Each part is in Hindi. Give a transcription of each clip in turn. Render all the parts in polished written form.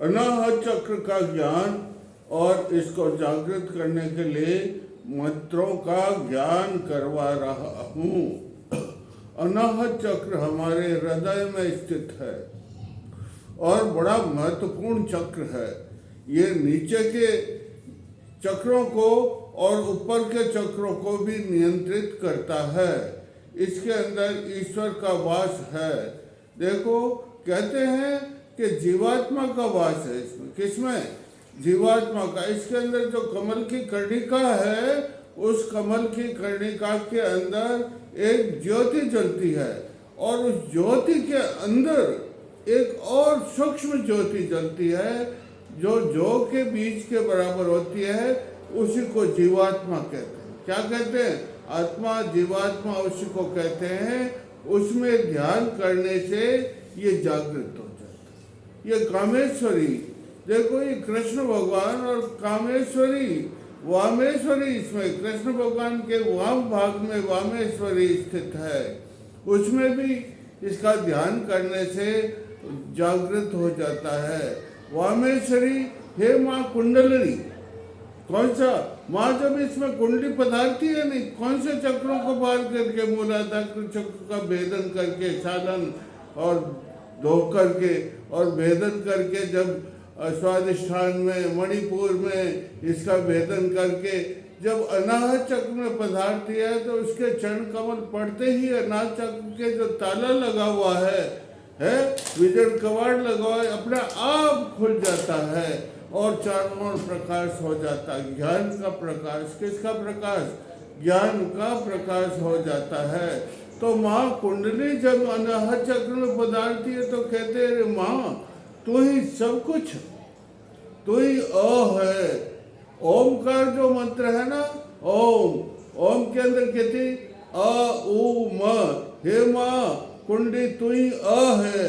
अनाहत चक्र का ज्ञान और इसको जागृत करने के लिए मंत्रों का ज्ञान करवा रहा हूँ। अनाहत चक्र हमारे हृदय में स्थित है और बड़ा महत्वपूर्ण चक्र है। ये नीचे के चक्रों को और ऊपर के चक्रों को भी नियंत्रित करता है। इसके अंदर ईश्वर का वास है। देखो, कहते हैं कि जीवात्मा का वास है इसमें। किसमें? जीवात्मा का। इसके अंदर जो कमल की कर्णिका है, उस कमल की कर्णिका के अंदर एक ज्योति जलती है और उस ज्योति के अंदर एक और सूक्ष्म ज्योति जलती है जो के बीज के बराबर होती है। उसी को जीवात्मा कहते हैं। क्या कहते हैं? आत्मा, जीवात्मा, उसी को कहते हैं। उसमें ध्यान करने से ये जागृत हो जाता है। ये कामेश्वरी, देखो, ये कृष्ण भगवान और कामेश्वरी, वामेश्वरी, इसमें कृष्ण भगवान के वाम भाग में वामेश्वरी स्थित है। उसमें भी इसका ध्यान करने से जागृत हो जाता है। वामेश्वरी, हे माँ कुंडलनी। कौन सा? माँ जब इसमें कुंडली पधारती है, नहीं, कौन से चक्रों को पार करके, मूलाधार चक्र का भेदन करके, साधन और धो करके और भेदन करके, जब स्वादिष्ठान में, मणिपुर में इसका भेदन करके जब अनाहत चक्र में पधारती है, तो उसके चरण कमल पड़ते ही अनाहत चक्र के जो ताला लगा हुआ है विजय कवाड़ लगा हुआ है, अपने आप खुल जाता है और चारों ओर प्रकाश हो जाता है। ज्ञान का प्रकाश। किसका प्रकाश? ज्ञान का प्रकाश हो जाता है। तो माँ कुंडली जब अनाहत चक्र में पधारती है तो कहते हैं, माँ तू ही सब कुछ, तू ही है। ओमकार जो मंत्र है ना, ओम के अंदर कहती उ म, हे माँ कुंडी तू ही है,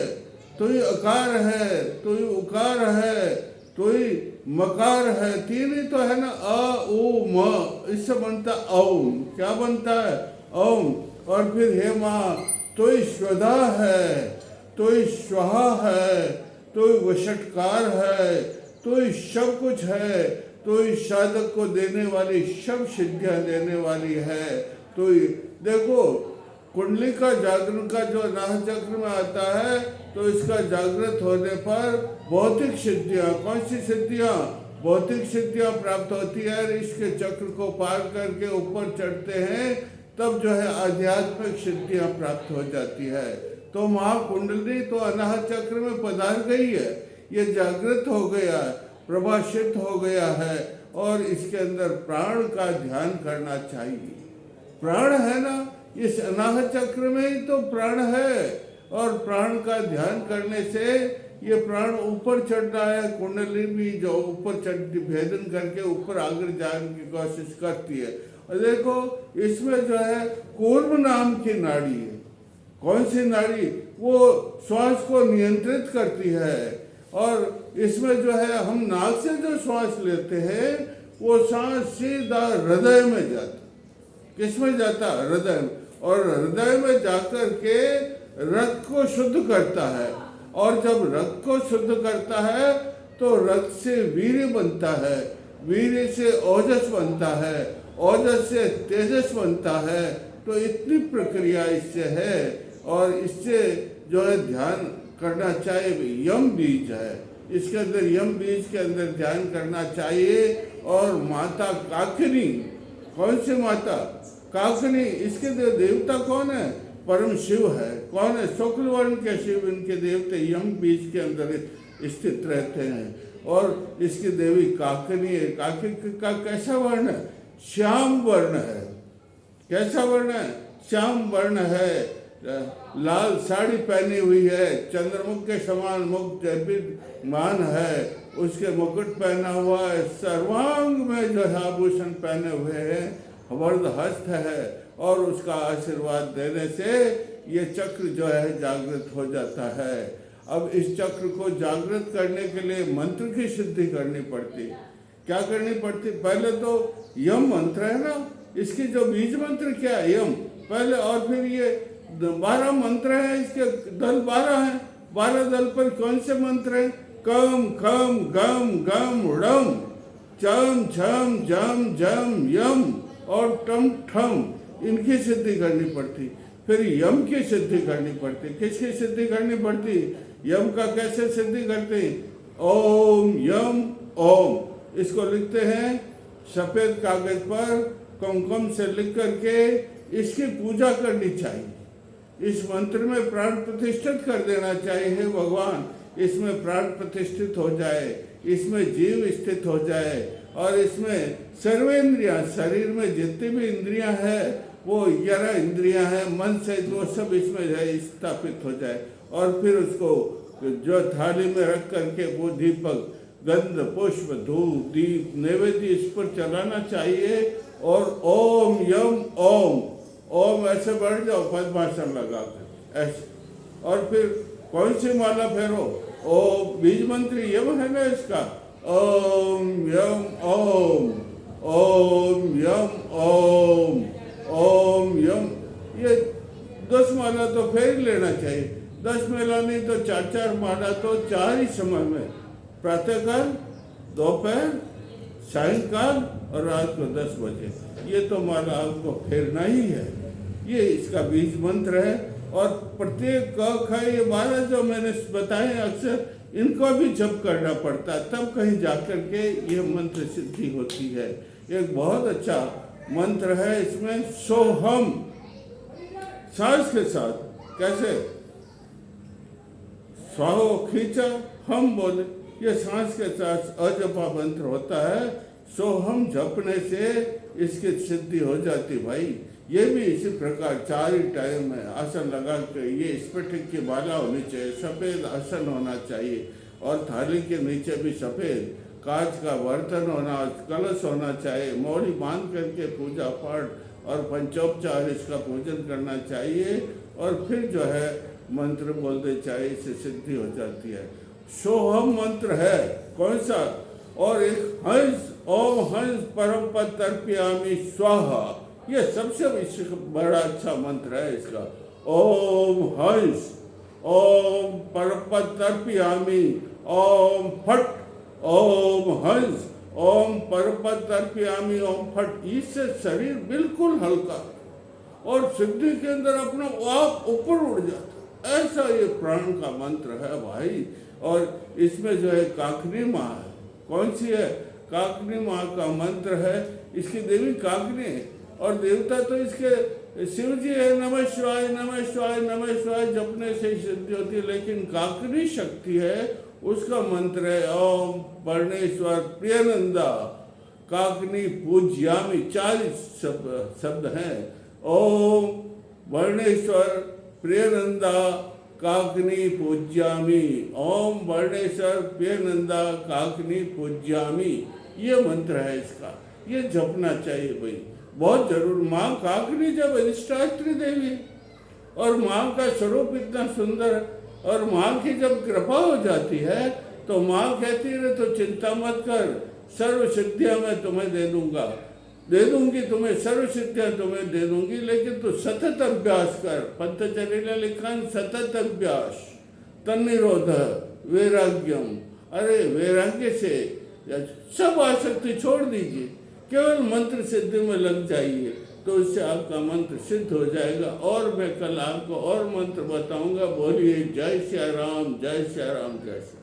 तू ही अकार है, तू ही उकार है, तू ही मकार है। तीन ही तो है ना, उ म, इससे बनता ओम। क्या बनता है? ओम। और फिर हे माँ तू ही स्वधा है, तू ही स्वाहा है, तू ही वशटकार है, तू ही सब कुछ है, तू ही साधक को देने वाली, सब सिद्धियां देने वाली है। तो देखो, कुंडली का जागरण का जो अनाहत चक्र में आता है, तो इसका जागृत होने पर भौतिक सिद्धियां, कौन सी सिद्धियां? भौतिक सिद्धियां प्राप्त होती है। इसके चक्र को पार करके ऊपर चढ़ते हैं, तब जो है आध्यात्मिक सिद्धियां प्राप्त हो जाती है। तो महाकुंडली तो अनाहत चक्र में पधार गई है, ये जागृत हो गया है, प्रभाषित हो गया है और इसके अंदर प्राण का ध्यान करना चाहिए। प्राण है ना, इस अनाहत चक्र में ही तो प्राण है और प्राण का ध्यान करने से ये प्राण ऊपर चढ़ रहा है। कुंडली भी जो ऊपर चढ़ती, भेदन करके ऊपर आगे जाने की कोशिश करती है। और देखो, इसमें जो है कूर्म नाम की नाड़ी है। कौन सी नाड़ी? वो श्वास को नियंत्रित करती है। और इसमें जो है हम नाक से जो श्वास लेते हैं, वो सांस सीधा हृदय में जाता। किसमें जाता? हृदय में। और हृदय में जाकर के रक्त को शुद्ध करता है। और जब रक्त को शुद्ध करता है तो रक्त से वीर्य बनता है, वीर्य से ओजस बनता है, ओजस से तेजस बनता है। तो इतनी प्रक्रिया इससे है और इससे जो है ध्यान करना चाहिए। यम बीज है, इसके अंदर यम बीज के अंदर ध्यान करना चाहिए। और माता काकिनी, कौन सी माता? काकिनी। इसके देवता कौन है? परम शिव है। कौन है? शुक्ल वर्ण के शिव, इनके देवते यम बीज के अंदर स्थित रहते हैं। और इसकी देवी काकिनी है। काकिनी का कैसा वर्ण है? श्याम वर्ण है। कैसा वर्ण है? श्याम वर्ण है। लाल साड़ी पहनी हुई है, चंद्रमुख के समान मुख मान है, उसके मुकुट पहना हुआ है, सर्वांग में जो है आभूषण पहने हुए हैं, वर्ध हस्त है। और उसका आशीर्वाद देने से ये चक्र जो है जागृत हो जाता है। अब इस चक्र को जागृत करने के लिए मंत्र की सिद्धि करनी पड़ती। क्या करनी पड़ती? पहले तो यम मंत्र है ना, इसकी जो बीज मंत्र क्या है? यम पहले। और फिर ये 12 मंत्र हैं, इसके दल 12 हैं। 12 दल पर कौन से मंत्र हैं? कम खम गम गम रम, चम छम जम जम यम और टम ठम, इनकी सिद्धि करनी पड़ती। फिर यम की सिद्धि करनी पड़ती। किसकी सिद्धि करनी पड़ती? यम का कैसे सिद्धि करते? ओम यम ओम। इसको लिखते हैं सफेद कागज पर कुमकुम से लिख करके, इसकी पूजा करनी चाहिए। इस मंत्र में प्राण प्रतिष्ठित कर देना चाहिए। हे भगवान, इसमें प्राण प्रतिष्ठित हो जाए, इसमें जीव स्थित हो जाए और इसमें सर्वेंद्रियां, शरीर में जितनी भी इंद्रियां हैं, वो 11 इंद्रियां हैं, मन से वो सब इसमें स्थापित हो जाए। और फिर उसको जो थाली में रख करके वो दीपक, गंध, पुष्प, धूप, दीप, नैवेद्य इस पर चलाना चाहिए। और ओम यम ओम, ओम ऐसे बढ़ जाओ पद्मासन लगा कर ऐसे। और फिर कौन सी माला फेरो? ओ बीज मंत्र यम है ना इसका, ओम यम ओम, ओम यम ओम, ओम यम। ये 10 माला तो फेर लेना चाहिए। 10 माला नहीं तो 4-4 माला तो 4 ही समय में, प्रातःकाल, दोपहर, सायंकाल और रात को 10 बजे, ये तो माला आपको फेरना ही है। ये इसका बीज मंत्र है। और प्रत्येक क ख ये 12 जो मैंने बताए अक्सर, इनको भी जप करना पड़ता है, तब कहीं जाकर के ये मंत्र सिद्धि होती है। एक बहुत अच्छा मंत्र है। इसमें सोहम, सांस के साथ कैसे स्वाहो खींचा, हम बोले, ये सांस के साथ अजपा मंत्र होता है। सोहम जपने से इसकी सिद्धि हो जाती भाई। ये भी इसी प्रकार 4 ही टाइम में आसन लगा के, ये स्फटिक की माला होनी चाहिए, सफ़ेद आसन होना चाहिए और थाली के नीचे भी सफ़ेद कांच का बर्तन होना, कलश होना चाहिए। मौली बांध करके पूजा पाठ और पंचोपचार इसका पूजन करना चाहिए। और फिर जो है मंत्र बोलते चाहिए, इससे सिद्धि हो जाती है। सोहम मंत्र है कौन सा? और एक हंस, ओम हंस परम पद तर्पयामि स्वाहा, ये सबसे बड़ा अच्छा मंत्र है इसका। ओम हंस, ओम परम पद तर्पयामि, ओम फट, ओम हंस, ओम परम पद तर्पयामि, ओम फट। इससे शरीर बिल्कुल हल्का और सिद्धि के अंदर अपना आप ऊपर उड़ जाता, ऐसा ये प्राण का मंत्र है भाई। और इसमें जो है काकनी माँ है, कौन सी है? काकनी माँ का मंत्र है। इसकी देवी काकनी है और देवता तो इसके शिव जी है। नमः शिवाय नमः शिवाय नमः शिवाय जपने से सिद्धि होती है। लेकिन काकनी शक्ति है, उसका मंत्र है ओम वर्णेश्वर प्रियनंदा काकनी पूज्यामि। 4 शब्द हैं। ओम वर्णेश्वर प्रियनंदा काकनी पूज्यामि, ओम वर्णेश्वर प्रियनंदा काकनी पूज्यामि, ये मंत्र है इसका। ये जपना चाहिए भाई, बहुत जरूर। माँ काकनी जब अधिष्ठात्री देवी और माँ का स्वरूप इतना सुंदर और माँ की जब कृपा हो जाती है तो माँ कहती है तो चिंता मत कर, सर्व सिद्धियाँ मैं तुम्हें दे दूंगी, तुम्हें सर्व सिद्धियाँ तुम्हें दे दूंगी, लेकिन तू सतत अभ्यास कर। पतंजलि ने लिखा सतत अभ्यास तन्निरोध वैराग्यम। अरे वैराग्य से सब आसक्ति छोड़ दीजिए, केवल मंत्र सिद्धि में लग जाइए, तो इससे आपका मंत्र सिद्ध हो जाएगा। और मैं कल आपको और मंत्र बताऊंगा। बोलिए जय श्री राम, जय श्री राम, जय श्री।